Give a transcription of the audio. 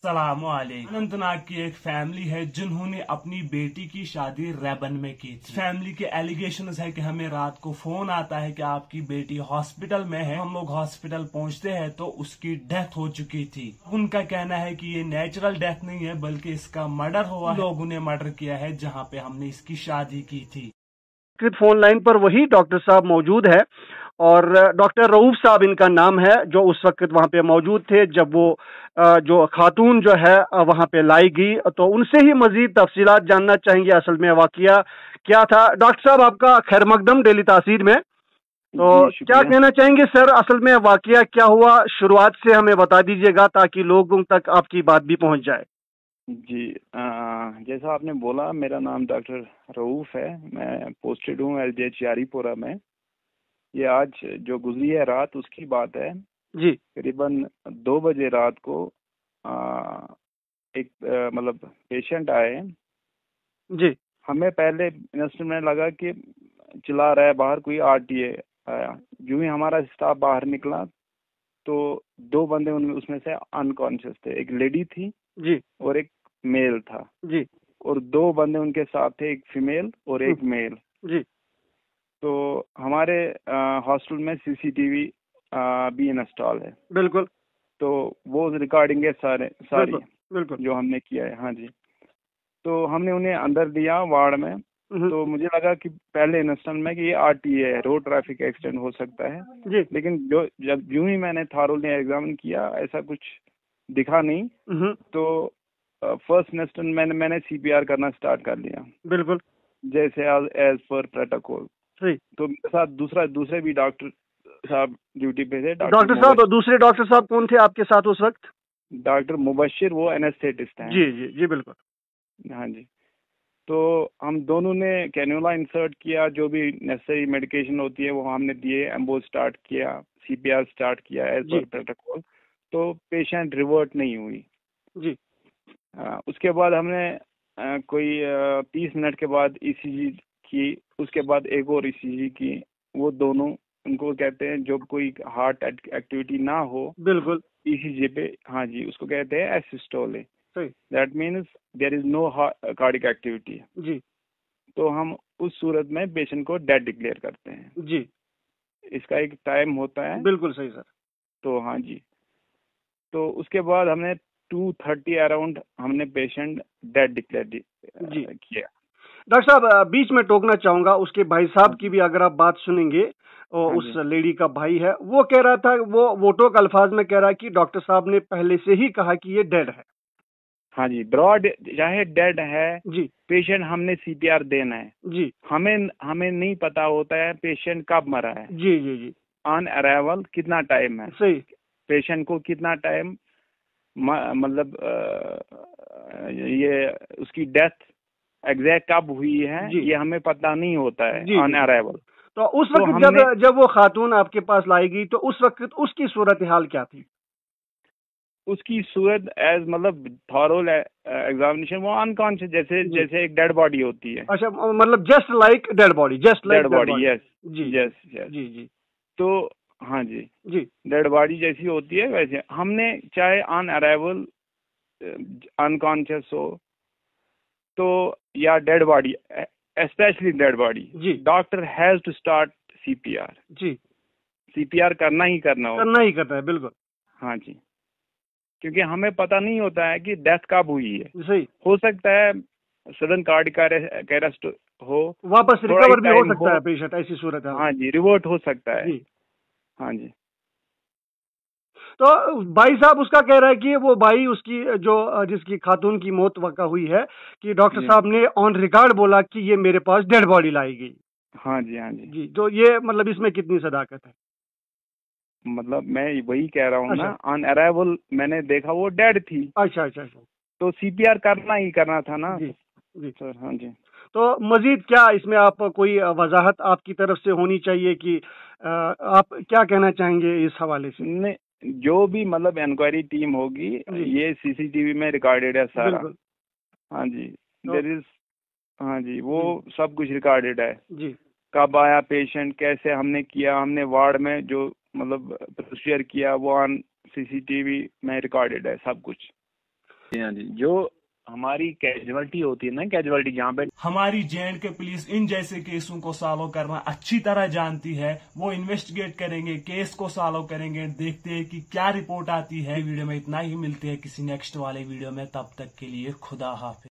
सलामुअलैकुम। अनंतनाग की एक फैमिली है जिन्होंने अपनी बेटी की शादी रेबन में की थी। फैमिली के एलिगेशंस है कि हमें रात को फोन आता है कि आपकी बेटी हॉस्पिटल में है। हम लोग हॉस्पिटल पहुंचते हैं तो उसकी डेथ हो चुकी थी। उनका कहना है कि ये नेचुरल डेथ नहीं है बल्कि इसका मर्डर हुआ है। लोगों ने मर्डर किया है जहाँ पे हमने इसकी शादी की थी। फोन लाइन पर वही डॉक्टर साहब मौजूद है और डॉक्टर रऊफ साहब इनका नाम है, जो उस वक्त वहां पे मौजूद थे जब वो जो खातून जो है वहां पे लाई गई। तो उनसे ही मजीद तफसीलात जानना चाहेंगे, असल में वाकया क्या था। डॉक्टर साहब आपका खैर मकदम डेली तासीर में। तो क्या कहना चाहेंगे सर, असल में वाकया क्या हुआ, शुरुआत से हमें बता दीजिएगा ताकि लोगों तक आपकी बात भी पहुंच जाए। जी, जैसा आपने बोला, मेरा नाम डॉक्टर रऊफ है। मैं पोस्टेड हूँ LGH यारीपुरा में। ये आज जो गुजरी है रात उसकी बात है जी। करीबन 2 बजे रात को एक मतलब पेशेंट आए जी। हमें पहले इंस्टेंट में लगा कि चिल्ला रहा है बाहर कोई RTA आया। यूं ही हमारा स्टाफ बाहर निकला तो 2 बंदे उसमें से अनकॉन्शियस थे। एक लेडी थी जी और एक मेल था जी। और 2 बंदे उनके साथ थे, एक फीमेल और एक मेल। जी। तो हमारे हॉस्टल में CCTV भी इंस्टॉल है। बिल्कुल। तो वो रिकॉर्डिंग है सारी बिल्कुल जो हमने किया है। हाँ जी। तो हमने उन्हें अंदर दिया वार्ड में। तो मुझे लगा कि पहले इंस्टेंट में कि ये RTA है, रोड ट्रैफिक एक्सीडेंट हो सकता है जी। लेकिन जब यूं ही मैंने थारोली एग्जामिन किया ऐसा कुछ दिखा नहीं। तो फर्स्ट इंस्टेंट मैंने CPR करना स्टार्ट कर लिया। बिल्कुल। जैसे एज पर प्रोटोकॉल। तो मेरे साथ दूसरे भी डॉक्टर साहब ड्यूटी पे थे। डॉक्टर साहब, दूसरे डॉक्टर साहब कौन थे आपके साथ उस वक्त? डॉक्टर मुबशिर, वो एनेस्थेटिस्ट हैं। जी जी जी बिल्कुल। हाँ जी। तो हम दोनों ने कैन्यूला इंसर्ट किया, जो भी नेसेसरी मेडिकेशन होती है वो हमने दिए, एम्बो स्टार्ट किया, CPR स्टार्ट किया एज पर प्रोटोकॉल। तो पेशेंट रिवर्ट नहीं हुई जी। उसके बाद हमने कोई 30 मिनट के बाद ECG की, उसके बाद एक और ECG की। वो दोनों, उनको कहते हैं जब कोई हार्ट एक्टिविटी ना हो बिल्कुल ECG पे, हाँ जी, उसको कहते हैं एसिस्टोले। सही। That means there is no cardiac activity. जी। तो हम उस सूरत में पेशेंट को डेड डिक्लेयर करते हैं। जी। इसका एक टाइम होता है। बिल्कुल सही सर। तो हाँ जी। तो उसके बाद हमने 2:30 अराउंड हमने पेशेंट डेड डिक्लेयर किया। डॉक्टर साहब, बीच में टोकना चाहूंगा, उसके भाई साहब की भी अगर आप बात सुनेंगे, और उस लेडी का भाई है, वो कह रहा था, वो वोटोक अल्फाज में कह रहा है कि डॉक्टर साहब ने पहले से ही कहा कि ये डेड है। हाँ जी, ब्रॉड चाहे डेड है जी, पेशेंट हमने CPR देना है जी। हमें नहीं पता होता है पेशेंट कब मरा है। जी जी जी। ऑन अराइवल कितना टाइम है, सही। पेशेंट को कितना टाइम मतलब ये उसकी डेथ एग्जैक्ट कब हुई है ये हमें पता नहीं होता है ऑन अराइवल। तो उस वक्त जब वो खातून आपके पास लाई गई तो उस वक्त उसकी सूरत हाल क्या थी? उसकी सूरत एज मतलब थॉरोल एग्जामिनेशन, वो अनकॉन्शियस जैसे एक डेड बॉडी होती है। अच्छा, मतलब just like dead body, just like dead body. Yes जी यस जी जी। तो हाँ जी जी, डेड बॉडी जैसी होती है वैसे हमने, चाहे ऑन अराइवल अनकॉन्शियस हो तो या dead body, specially dead body, doctor has to start CPR। जी, CPR करना ही करना है बिल्कुल। हाँ जी, क्योंकि हमें पता नहीं होता है कि डेथ कब हुई है। सही। हो सकता है सडन कार्डिक अरेस्ट हो, वापस रिकवर भी हो सकता है पेशेंट, ऐसी सूरत है। हाँ जी, रिवर्ट हो सकता है। हाँ जी। तो भाई साहब उसका कह रहा है कि वो भाई उसकी जो जिसकी खातून की मौत वक़्त हुई है कि डॉक्टर साहब ने ऑन रिकॉर्ड बोला कि ये मेरे पास डेड बॉडी लाई गई। हाँ जी हाँ जी जी। तो ये मतलब इसमें कितनी सदाकत है? मतलब मैं वही कह रहा हूँ ना, ऑन अराइवल मैंने देखा वो डेड थी। अच्छा अच्छा अच्छा। तो CPR करना ही करना था ना। जी जी सर। हाँ जी। तो मजीद क्या इसमें आप कोई वजाहत आपकी तरफ से होनी चाहिए कि आप क्या कहना चाहेंगे इस हवाले से? नहीं, जो भी मतलब इंक्वायरी टीम होगी ये CCTV में रिकॉर्डेड है सारा। हाँ जी, देयर इज, हाँ जी, वो सब कुछ रिकॉर्डेड है जी। कब आया पेशेंट, कैसे हमने किया, हमने वार्ड में जो मतलब प्रोसीजर किया वो ऑन CCTV में रिकॉर्डेड है सब कुछ। हाँ जी, जो हमारी कैजुअलिटी होती है ना, कैजुअलिटी जहाँ पे हमारी J&K पुलिस इन जैसे केसों को सॉल्व करना अच्छी तरह जानती है। वो इन्वेस्टिगेट करेंगे, केस को सॉल्व करेंगे, देखते हैं कि क्या रिपोर्ट आती है। वीडियो में इतना ही, मिलते हैं किसी नेक्स्ट वाले वीडियो में, तब तक के लिए खुदा हाफिज।